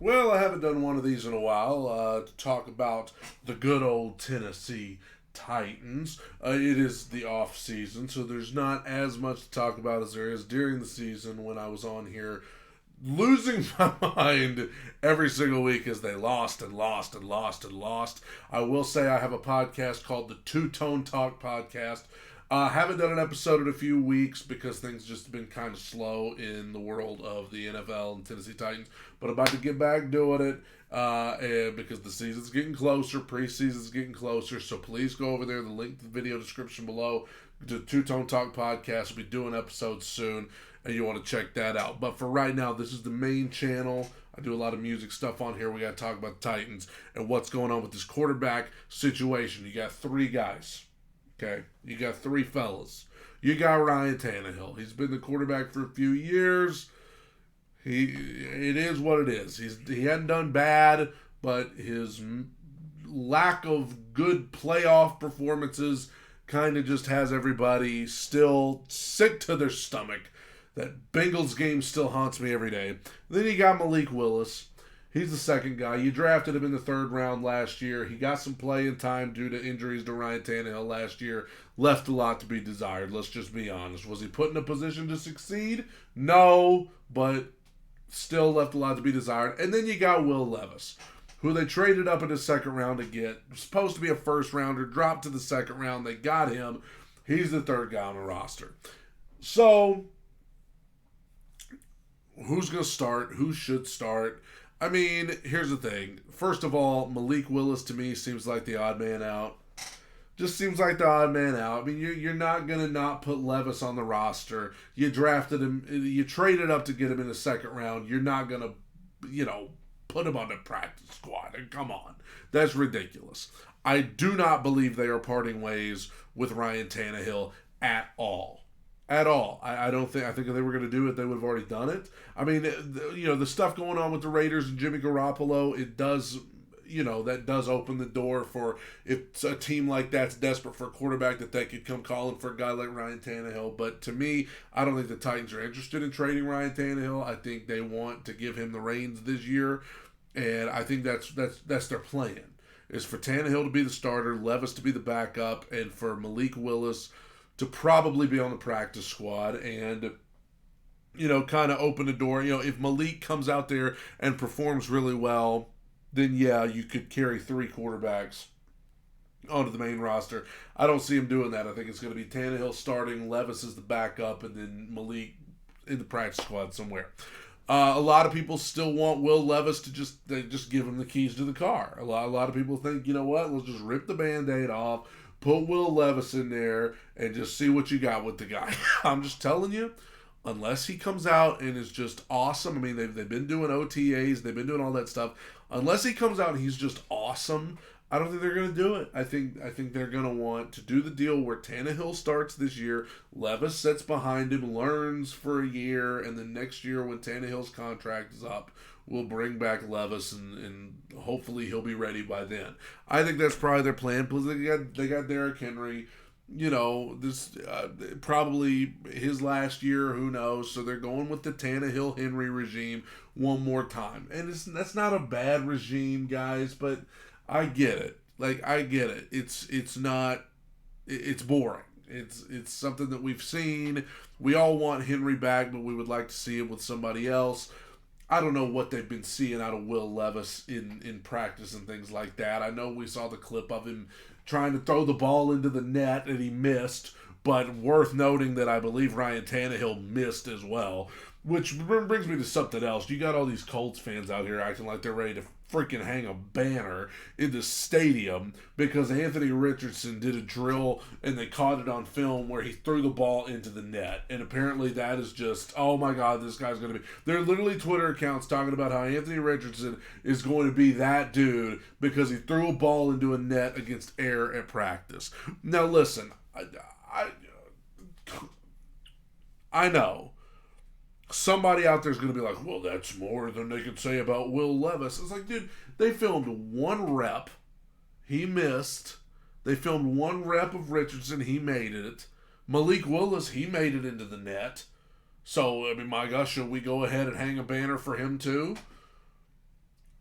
Well, I haven't done one of these in a while to talk about the good old Tennessee Titans. It is the off season, so there's not as much to talk about as there is during the season when I was on here losing my mind every single week as they lost and lost and lost and lost. I will say I have a podcast called the Two Tone Talk Podcast. Haven't done an episode in a few weeks because things just been kind of slow in the world of the NFL and Tennessee Titans. But I'm about to get back doing it and because the season's getting closer, preseason's getting closer. So please go over there. The link to the video description below. The Two Tone Talk Podcast will be doing episodes soon, and you want to check that out. But for right now, this is the main channel. I do a lot of music stuff on here. We got to talk about the Titans and what's going on with this quarterback situation. You got three guys. Okay, you got three fellas. You got Ryan Tannehill. He's been the quarterback for a few years. It is what it is. He hadn't done bad, but his lack of good playoff performances kind of just has everybody still sick to their stomach. That Bengals game still haunts me every day. Then you got Malik Willis. He's the second guy. You drafted him in the third round last year. He got some playing time due to injuries to Ryan Tannehill last year. Left a lot to be desired. Let's just be honest. Was he put in a position to succeed? No, but still left a lot to be desired. And then you got Will Levis, who they traded up in the second round to get. Supposed to be a first rounder, dropped to the second round. They got him. He's the third guy on the roster. So, who's going to start? Who should start? I mean, here's the thing. First of all, Malik Willis to me seems like the odd man out. Just seems like the odd man out. I mean, you're not going to not put Levis on the roster. You drafted him. You traded up to get him in the second round. You're not going to, put him on the practice squad. And come on. That's ridiculous. I do not believe they are parting ways with Ryan Tannehill at all. At all. I don't think. I think if they were going to do it, they would have already done it. I mean, the stuff going on with the Raiders and Jimmy Garoppolo, it does, that does open the door for if a team like that's desperate for a quarterback that they could come calling for a guy like Ryan Tannehill. But to me, I don't think the Titans are interested in trading Ryan Tannehill. I think they want to give him the reins this year, and I think that's their plan is for Tannehill to be the starter, Levis to be the backup, and for Malik Willis to probably be on the practice squad and, kind of open the door. If Malik comes out there and performs really well, then yeah, you could carry three quarterbacks onto the main roster. I don't see him doing that. I think it's going to be Tannehill starting, Levis is the backup, and then Malik in the practice squad somewhere. A lot of people still want Will Levis to just give him the keys to the car. A lot of people think, you know what, let's just rip the Band-Aid off, put Will Levis in there, and just see what you got with the guy. I'm just telling you, unless he comes out and is just awesome. I mean, they've been doing OTAs, they've been doing all that stuff. Unless he comes out and he's just awesome, I don't think they're going to do it. I think they're going to want to do the deal where Tannehill starts this year, Levis sits behind him, learns for a year, and then next year when Tannehill's contract is up, we'll bring back Levis and hopefully he'll be ready by then. I think that's probably their plan. Plus they got Derrick Henry. This probably his last year. Who knows? So they're going with the Tannehill Henry regime one more time, and that's not a bad regime, guys. But I get it. I get it. It's not. It's boring. It's something that we've seen. We all want Henry back, but we would like to see him with somebody else. I don't know what they've been seeing out of Will Levis in practice and things like that. I know we saw the clip of him trying to throw the ball into the net and he missed, but worth noting that I believe Ryan Tannehill missed as well. Which brings me to something else. You got all these Colts fans out here acting like they're ready to freaking hang a banner in the stadium because Anthony Richardson did a drill and they caught it on film where he threw the ball into the net. And apparently that is just, oh my God, this guy's going to be... There are literally Twitter accounts talking about how Anthony Richardson is going to be that dude because he threw a ball into a net against air at practice. Now listen, I know somebody out there is going to be like, well, that's more than they could say about Will Levis. It's like, dude, they filmed one rep. He missed. They filmed one rep of Richardson. He made it. Malik Willis, he made it into the net. So, I mean, my gosh, should we go ahead and hang a banner for him too?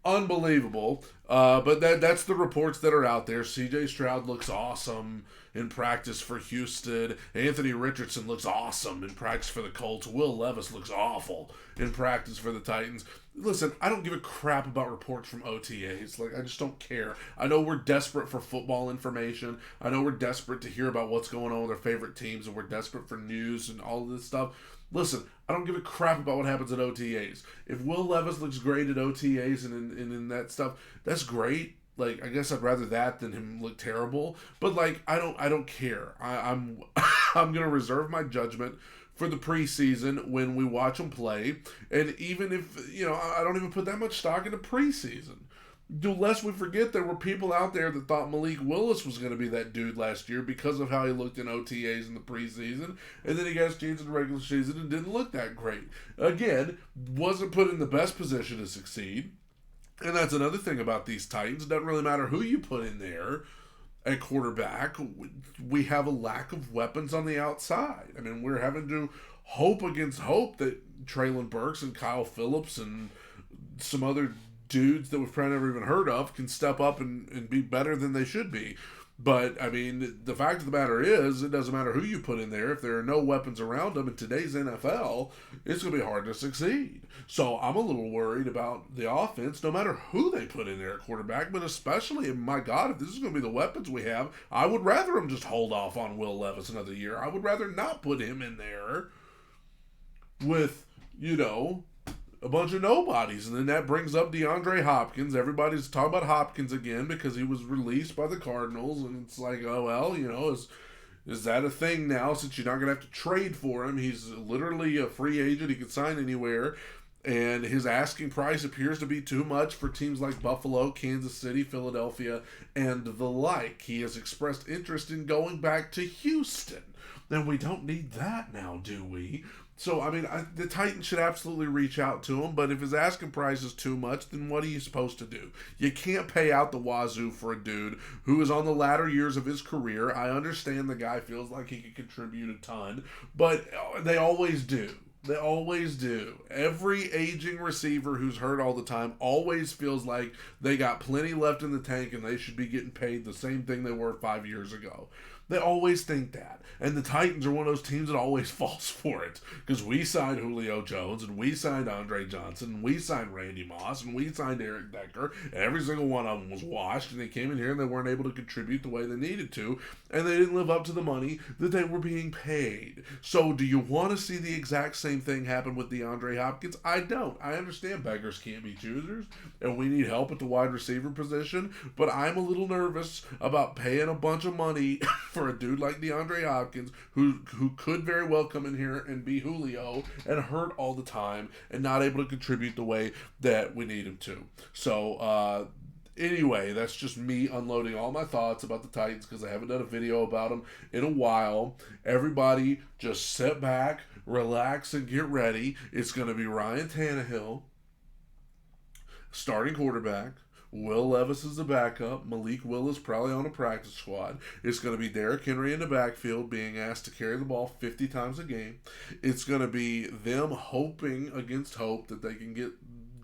unbelievable. But that's the reports that are out there. C.J. Stroud looks awesome in practice for Houston. Anthony Richardson looks awesome in practice for the Colts. Will Levis looks awful in practice for the Titans. Listen, I don't give a crap about reports from OTAs. Like, I just don't care. I know we're desperate for football information. I know we're desperate to hear about what's going on with our favorite teams, and we're desperate for news and all of this stuff. Listen, I don't give a crap about what happens at OTAs. If Will Levis looks great at OTAs and in that stuff, that's great. Like, I guess I'd rather that than him look terrible. But like, I don't care. I'm I'm gonna reserve my judgment for the preseason when we watch them play. And even if I don't even put that much stock into preseason. Lest we forget there were people out there that thought Malik Willis was going to be that dude last year because of how he looked in OTAs in the preseason, and then he got changed in the regular season and didn't look that great. Again, wasn't put in the best position to succeed. And that's another thing about these Titans. It doesn't really matter who you put in there at quarterback. We have a lack of weapons on the outside. I mean, we're having to hope against hope that Treylon Burks and Kyle Phillips and some other dudes that we've probably never even heard of can step up and be better than they should be. But, I mean, the fact of the matter is, it doesn't matter who you put in there. If there are no weapons around them in today's NFL, it's going to be hard to succeed. So I'm a little worried about the offense, no matter who they put in there at quarterback, but especially, my God, if this is going to be the weapons we have, I would rather them just hold off on Will Levis another year. I would rather not put him in there with, a bunch of nobodies. And then that brings up DeAndre Hopkins. Everybody's talking about Hopkins again because he was released by the Cardinals, and it's like, oh well, is that a thing now since you're not going to have to trade for him? He's literally a free agent. He can sign anywhere, and his asking price appears to be too much for teams like Buffalo, Kansas City, Philadelphia, and the like. He has expressed interest in going back to Houston. Then we don't need that now, do we? So, I mean, the Titans should absolutely reach out to him, but if his asking price is too much, then what are you supposed to do? You can't pay out the wazoo for a dude who is on the latter years of his career. I understand the guy feels like he could contribute a ton, but they always do. They always do. Every aging receiver who's hurt all the time always feels like they got plenty left in the tank and they should be getting paid the same thing they were 5 years ago. They always think that. And the Titans are one of those teams that always falls for it. Because we signed Julio Jones, and we signed Andre Johnson, and we signed Randy Moss, and we signed Eric Decker. Every single one of them was washed, and they came in here and they weren't able to contribute the way they needed to. And they didn't live up to the money that they were being paid. So do you want to see the exact same thing happen with DeAndre Hopkins? I don't. I understand beggars can't be choosers, and we need help at the wide receiver position. But I'm a little nervous about paying a bunch of money for a dude like DeAndre Hopkins who could very well come in here and be Julio and hurt all the time and not able to contribute the way that we need him to. So, anyway, that's just me unloading all my thoughts about the Titans because I haven't done a video about them in a while. Everybody just sit back, relax, and get ready. It's going to be Ryan Tannehill, starting quarterback. Will Levis is the backup. Malik Willis probably on a practice squad. It's going to be Derrick Henry in the backfield being asked to carry the ball 50 times a game. It's going to be them hoping against hope that they can get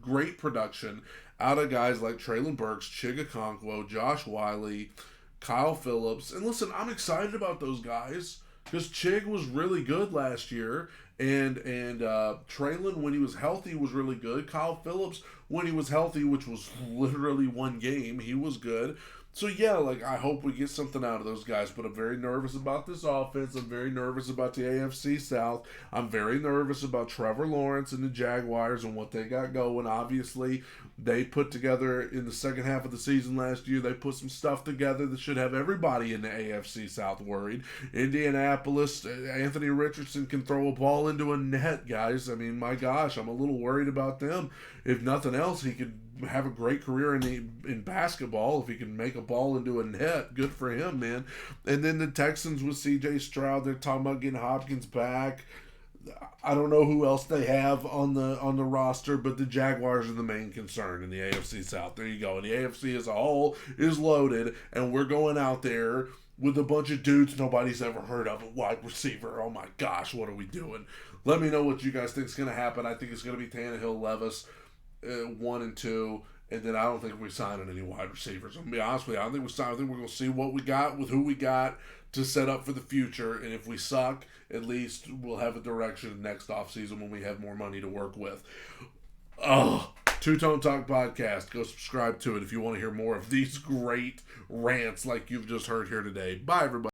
great production out of guys like Treylon Burks, Chig Okonkwo, Josh Wiley, Kyle Phillips. And listen, I'm excited about those guys because Chig was really good last year. And Treylon, when he was healthy, was really good. Kyle Phillips, when he was healthy, which was literally one game, he was good. So, yeah, I hope we get something out of those guys. But I'm very nervous about this offense. I'm very nervous about the AFC South. I'm very nervous about Trevor Lawrence and the Jaguars and what they got going. Obviously, they put together in the second half of the season last year, they put some stuff together that should have everybody in the AFC South worried. Indianapolis, Anthony Richardson can throw a ball into a net, guys. I mean, my gosh, I'm a little worried about them. If nothing else, he could have a great career in basketball if he can make a ball into a net. Good for him, man. And then the Texans with C.J. Stroud, they're talking about getting Hopkins back. I don't know who else they have on the roster, but the Jaguars are the main concern in the AFC South. There you go. And the AFC as a whole is loaded, and we're going out there with a bunch of dudes nobody's ever heard of, a wide receiver. Oh my gosh, what are we doing? Let me know what you guys think is going to happen. I think it's going to be Tannehill, Levis, 1 and 2, And then I don't think we're signing any wide receivers. I'm going to be honest with you. I don't think we're signing. I think we're going to see what we got with who we got to set up for the future. And if we suck, at least we'll have a direction next offseason when we have more money to work with. Oh, Two Tone Talk Podcast. Go subscribe to it if you want to hear more of these great rants like you've just heard here today. Bye, everybody.